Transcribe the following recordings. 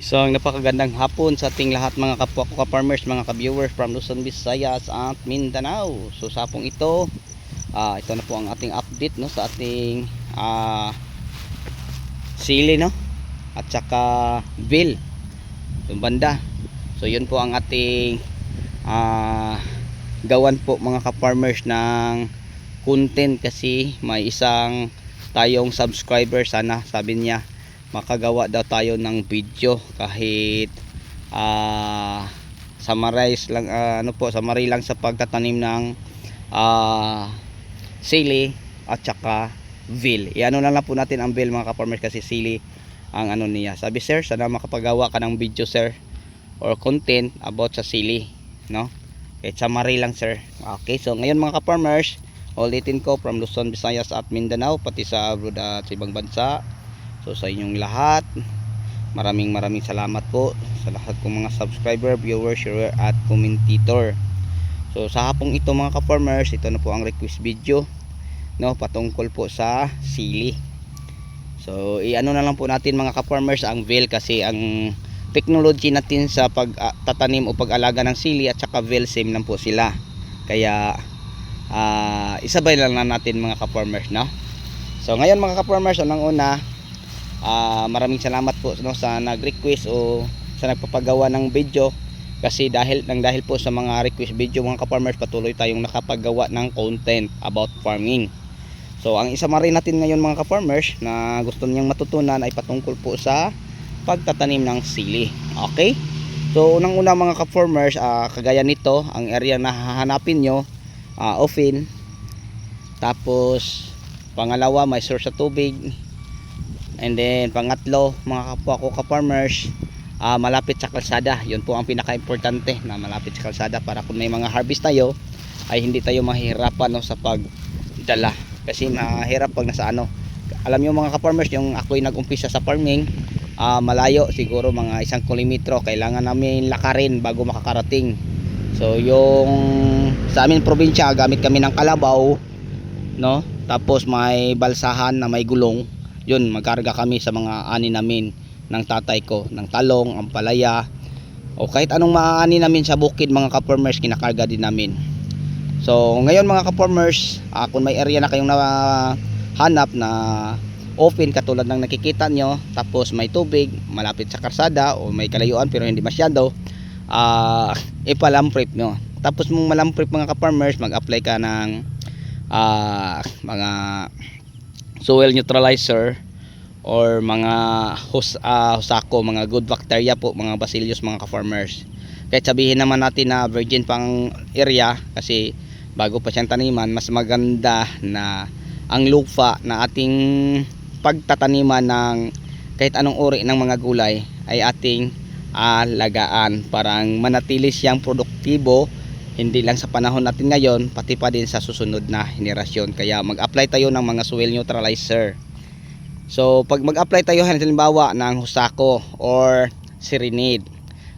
So, napakagandang hapon sa ating lahat mga kapwa ko ka-farmers, mga ka-viewers from Luzon, Visayas at Mindanao. So, sa hapong ito, ito na po ang ating update no, sa ating sili no, at saka bill yung banda. So, yun po ang ating gawan po mga ka-farmers ng content kasi may isang tayong subscriber, sana sabi niya makagawa daw tayo ng video kahit summarize lang, summary lang sa pagtatanim ng sili at saka veal. Iano na lang po natin ang veal mga ka-farmers kasi sili ang ano niya. Sabi sir, sana makapagawa ka ng video sir or content about sa sili, no? Kahit summary lang sir. Okay, so ngayon mga ka-farmers, ulitin ko from Luzon, Visayas at Mindanao, pati sa abroad at ibang bansa. So sa inyong lahat, maraming salamat po sa lahat kong mga subscriber, viewers, share at commentator. So sa hapong ito mga ka-farmers, ito na po ang request video no, patungkol po sa sili. So iano na lang po natin mga ka-farmers ang veal kasi ang technology natin sa pagtatanim o pag-alaga ng sili at saka veal same lang po sila. Kaya isabay lang na natin mga ka-farmers no. So ngayon mga ka-farmers, unang una, maraming salamat po no, sa nag-request o sa nagpapagawa ng video kasi dahil po sa mga request video mga ka-farmers, patuloy tayong nakapagawa ng content about farming. So ang isa rin natin ngayon mga ka-farmers na gusto niyang matutunan ay patungkol po sa pagtatanim ng sili. Okay? So unang una mga ka-farmers, kagaya nito, ang area na hahanapin nyo, open. Tapos pangalawa, may source sa tubig. And then pangatlo mga kapwa ko ka-farmers, malapit sa kalsada. Yun po ang pinaka-importante, na malapit sa kalsada para kung may mga harvest tayo ay hindi tayo mahihirapan no, sa pagdala. Kasi mahirap pag nasa ano. Alam nyo mga ka-farmers, yung ako'y nag-umpisa sa farming, malayo siguro mga 1 kilometro kailangan namin lakarin bago makakarating. So yung sa amin probinsya, gamit kami ng kalabaw no, tapos may balsahan na may gulong. Yun, magkarga kami sa mga ani namin ng tatay ko, ng talong, ampalaya o kahit anong maaani namin sa bukid mga ka-farmers, kinakarga din namin. So ngayon mga ka-farmers, kung may area na kayong hanap na open katulad ng nakikita nyo, tapos may tubig, malapit sa karsada o may kalayuan pero hindi masyado, ipalamprip nyo. Tapos mong malamprip mga ka-farmers, mag-apply ka ng mga soil neutralizer or mga husako, mga good bacteria po, mga bacillus mga ka-farmers. Kahit sabihin naman natin na virgin pang area kasi bago pa siyang taniman, mas maganda na ang lupa na ating pagtataniman ng kahit anong uri ng mga gulay ay ating alagaan parang manatili siyang produktibo, hindi lang sa panahon natin ngayon, pati pa din sa susunod na henerasyon. Kaya mag-apply tayo ng mga soil neutralizer. So pag mag-apply tayo halimbawa ng husako or Serenade,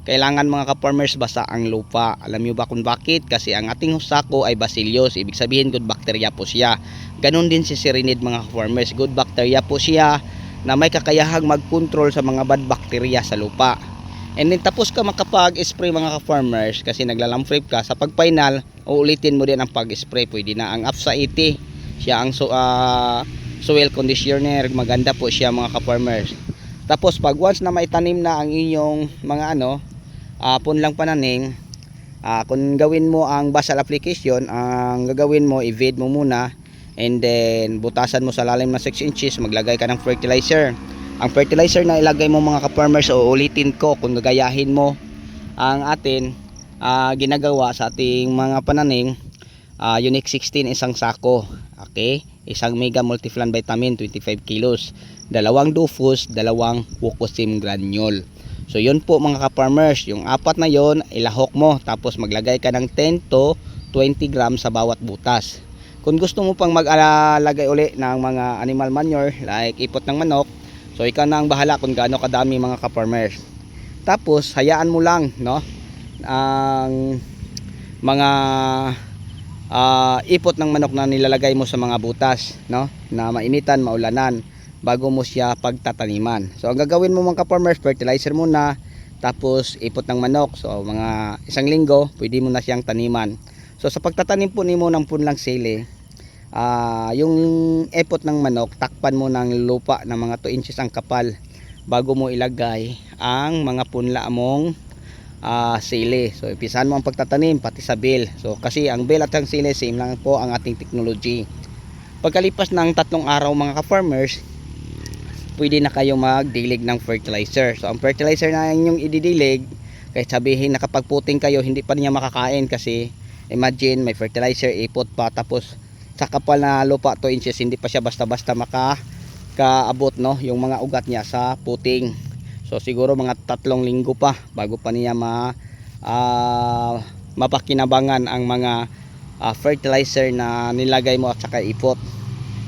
kailangan mga ka-farmers basa ang lupa. Alam nyo ba kung bakit? Kasi ang ating husako ay bacillus, ibig sabihin good bacteria po siya. Ganon din si Serenade mga ka-farmers, good bacteria po siya na may kakayahang mag-control sa mga bad bacteria sa lupa. And then tapos ka makapag-spray mga ka-farmers kasi naglalamprip ka, sa pag-final uulitin mo din ang pag-spray. Pwede na ang APSA 80, siya ang soil conditioner, maganda po siya mga ka-farmers. Tapos pag once na maitanim na ang inyong mga punlang pananim, kung gawin mo ang basal application, ang gagawin mo, i-vade mo muna and then butasan mo sa lalim na 6 inches, maglagay ka ng fertilizer. Ang fertilizer na ilagay mo mga ka-farmers, o ulitin ko kung gagayahin mo ang atin ginagawa sa ating mga pananim, Unique 16 isang sako, okay, isang mega multiplan vitamin 25 kilos, 2 Dufus, 2 Wucosim granule. So yun po mga ka-farmers, yung apat na yon ilahok mo, tapos maglagay ka ng 10 to 20 grams sa bawat butas. Kung gusto mo pang maglagay uli ng mga animal manure like ipot ng manok, so ikaw na ang bahala kung gaano kadami mga ka-farmers. Tapos hayaan mo lang no ang mga ipot ng manok na nilalagay mo sa mga butas no, na mainitan, maulanan. bago mo siya pagtataniman. So ang gagawin mo mga ka-farmers, fertilizer muna, tapos ipot ng manok. So mga isang linggo pwede mo na siyang taniman. So sa pagtatanim po nimo ng punlang sili, yung ipot ng manok, takpan mo ng lupa ng mga 2 inches ang kapal bago mo ilagay ang mga punla mong sili. So ipisahan mo ang pagtatanim pati sa bale. So kasi ang bale at ang sili same lang po ang ating technology. Pagkalipas ng 3 araw mga ka-farmers, pwede na kayo magdilig ng fertilizer. So ang fertilizer na inyong ididilig, kahit sabihin na kapag puting kayo hindi pa niya makakain, kasi imagine may fertilizer, ipot pa, tapos sa kapal na lupa 2 inches, hindi pa siya basta-basta makakaabot, no, yung mga ugat niya sa puting. So siguro mga 3 linggo pa bago pa niya mapakinabangan ang mga fertilizer na nilagay mo at saka ipot.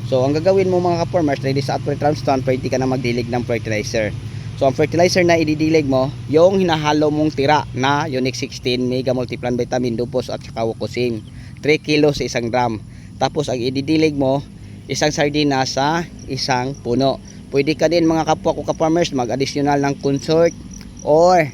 So ang gagawin mo mga ka-farmers, ready sa outdoor transplant, pwede ka na magdilig ng fertilizer. So ang fertilizer na ididilig mo, yung hinahalo mong tira na Unique 16 Mega Multiplan Vitamin Dupos at saka Wucosin, 3 kilos sa 1 gram. Tapos ang ididilig mo, isang sardinas sa isang puno. Pwede ka din mga kapwa ko ka-farmers mag-additional ng consort or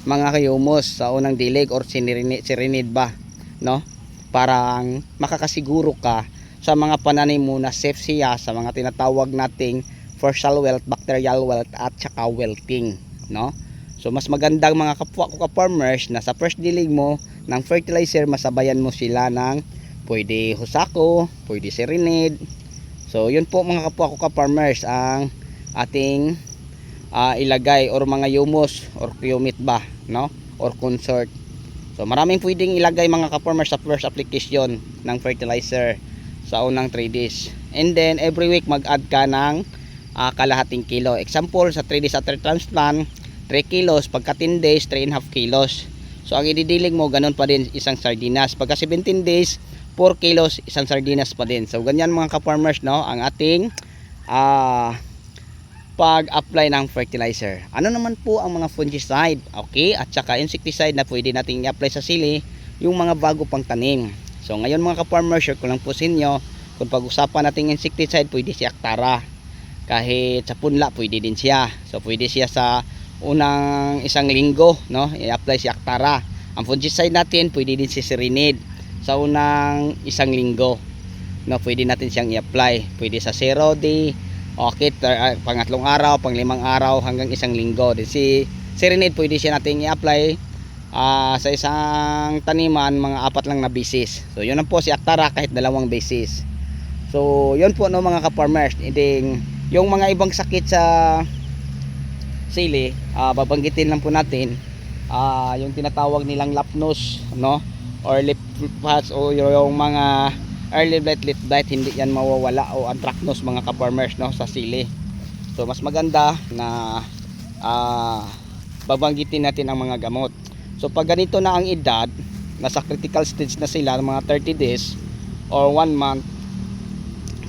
mga humus sa unang dilig or sirinid ba, no? Parang makakasiguro ka sa mga pananim mo na safe siya sa mga tinatawag nating fungal wilt, bacterial wilt at saka wilting, no? So mas magandang mga kapwa ko ka-farmers na sa first dilig mo ng fertilizer, masabayan mo sila ng pwede husako, pwede sirinid. So yun po mga kapwa ko ka-farmers ang ating ilagay, or mga humus or humit ba, no, or consort. So maraming pwedeng ilagay mga ka-farmers sa first application ng fertilizer sa unang 3 days. And then every week mag-add ka ng kalahating kilo. Example, sa 3 days after transplant, 3 kilos. Pagka 10 days, 3.5 kilos. So ang ididilig mo, ganun pa din isang sardinas. Pagka 17 days, 4 kilos, isang sardinas pa din. So ganyan mga ka-farmers, no, ang ating pag-apply ng fertilizer. Ano naman po ang mga fungicide, okay, at saka insecticide na pwede nating i-apply sa sili, yung mga bago pang tanim. So ngayon mga ka-farmers, share ko lang po sa inyo, kung pag-usapan nating insecticide, pwede si Actara. Kahit sa punla, pwede din siya. So pwede siya sa unang isang linggo, no, i-apply si Actara. Ang fungicide natin, pwede din si Sirinid sa unang isang linggo, no, pwede natin siyang i-apply. Pwede sa 0 day, okay, pangatlong araw, pang-5 araw, hanggang isang linggo. Then si Sirinid, pwede siya natin i-apply sa isang taniman, mga 4 lang na beses. So yun lang po si Actara, kahit 2 beses. So yun po, no, mga ka-farmers. Yung mga ibang sakit sa sili, babanggitin lang po natin, yung tinatawag nilang lapnos, no, or leaf spots, o yung mga early blight, late blight, hindi yan mawawala, o anthracnose mga ka-farmers, no, sa sili. So mas maganda na babanggitin natin ang mga gamot. So pag ganito na ang edad, nasa critical stage na sila, mga 30 days or 1 month,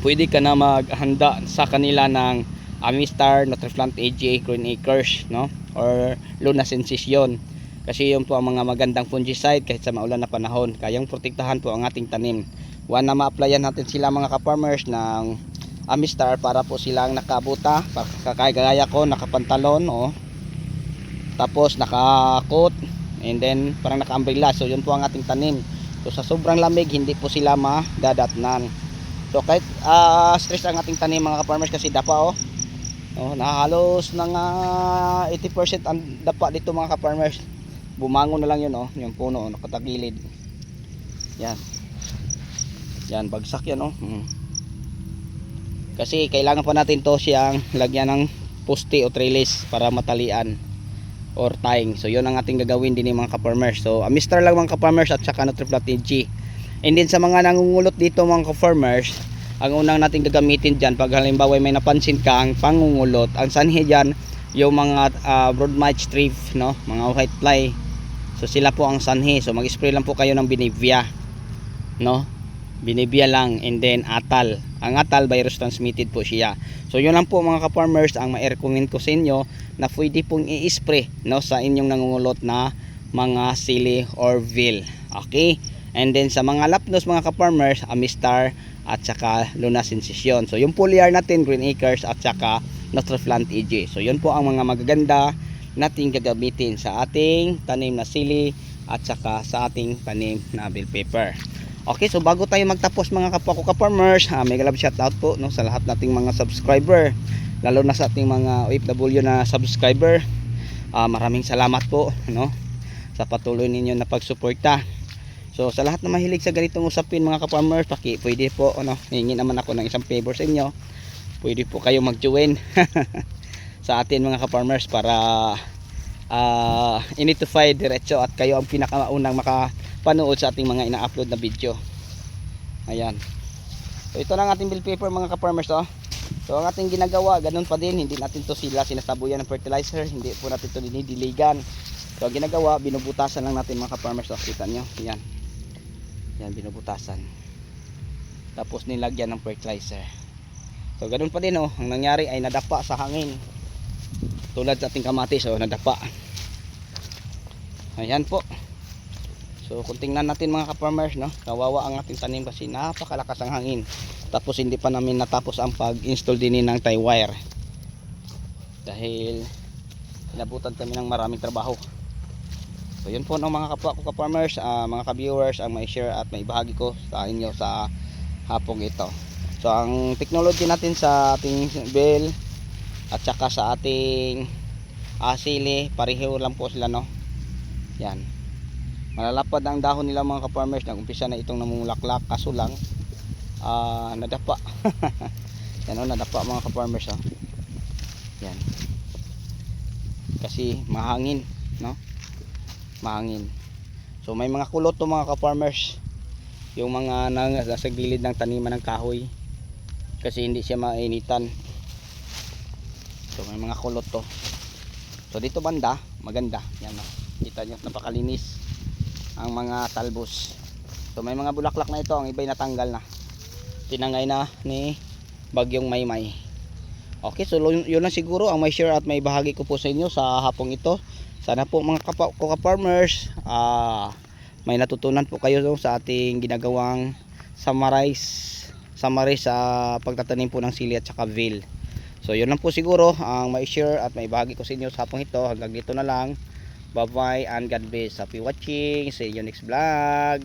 pwede ka na maghanda sa kanila ng Amistar, Nutriplant AGA, Green Acres, no, or Luna Sensation. Kasi yun po ang mga magandang fungicide kahit sa maulan na panahon, kayang protektahan po ang ating tanim. One na ma-applyan natin sila mga ka-farmers ng Amistar para po silang nakabuta, kagaya ko, nakapantalon, oh, tapos naka-coat, and then parang naka-umbrella. So yun po ang ating tanim. So sa sobrang lamig, hindi po sila madadatnan. So kahit stress ang ating tanim mga ka-farmers, kasi dapa, nakahalos ng 80% ang dapa dito mga ka-farmers. Bumangon na lang yun, yung puno, nakatagilid. Yan, bagsak yan, Kasi kailangan pa natin to siyang lagyan ng poste o trellis para matalian or tying. So yun ang ating gagawin din mga ka-farmers. So Amistar lang mga ka-farmers at saka Nutriplant AG. And then sa mga nangungulot dito mga ka-farmers, ang unang natin gagamitin dyan, pag halimbawa may napansin kang pangungulot, ang sanhi dyan yung mga broad mite strip, no, mga white fly. So sila po ang sanhi. So mag-spray lang po kayo ng Benevia, no, Benevia lang, and then Atal. Ang Atal, virus transmitted po siya. So yun lang po mga ka-farmers ang ma-recommend ko sa inyo na pwede pong i-spray, no, sa inyong nangungulot na mga sili or veal. Okay, and then sa mga lapnos mga ka-farmers, Amistar at saka Luna Sensation. So yung foliar natin, Green Acres at saka Nutriplant EG. So yun po ang mga magaganda nating gagamitin sa ating tanim na sili at saka sa ating tanim na bell pepper. Okay, so bago tayo magtapos mga kapwa ko ka-farmers, mega love shout out po, no, sa lahat nating mga subscriber, lalo na sa ating mga OFW na subscriber. Maraming salamat po, no, sa patuloy ninyo na pagsuporta. So sa lahat na mahilig sa ganitong usapin mga ka-farmers, pwede po, ano, hihingi naman ako ng isang favor sa inyo. Pwede po kayo mag-join sa atin mga ka-farmers para initufy diretso at kayo ang pinakaunang makapanood sa ating mga ina-upload na video. Ayan. So ito na ang ating bell pepper mga ka-farmers, oh. So ang ating ginagawa, ganun pa din, hindi natin to sila sinasabuyan ng fertilizer, hindi po natin to dinidiligan. So ang ginagawa, binubutasan lang natin mga ka-farmers, oh. Kita nyo, yan. Yan, binubutasan. Tapos nilagyan ng fertilizer. So ganun pa din, oh. Ang nangyari ay nadapa sa hangin. Tulad sa ating kamatis, oh, nadapa. Ayan po. So kung tingnan natin mga ka-farmers, no, kawawa ang ating tanim kasi napakalakas ang hangin. Tapos hindi pa namin natapos ang pag-install din ng tie wire. Dahil inabutan kami ng maraming trabaho. So yun po, no, mga kapwa ko ka-farmers, mga ka-viewers, ang may share at may bahagi ko sa inyo sa hapong ito. So ang technology natin sa ating bell at saka sa ating sili, pareho lang po sila, no. Yan, malalapad ang dahon nila mga ka-farmers. Nag-umpisa na itong namumulaklak, kaso lang nadapa. Yan, oh, nadapa mga ka-farmers, oh. Yan, kasi mahangin, no, mahangin. So may mga kulot to mga ka-farmers, yung mga nasa gilid ng taniman ng kahoy, kasi hindi siya mainitan. So may mga kulot to. So dito banda maganda, yan, no? Kita nyo, napakalinis ang mga talbos. So may mga bulaklak na ito, ang iba'y natanggal na, tinangay na ni bagyong Maymay. Okay, so yun lang siguro ang may share at may bahagi ko po sa inyo sa hapong ito. Sana po mga ka-farmers, may natutunan po kayo, no, sa ating ginagawang summarize sa pagtatanim po ng sili at saka veal. So yun lang po siguro ang may share at may bahagi ko sa inyo sa hapong ito. Hanggang dito na lang. Bye bye and God bless. Happy watching. See you next vlog.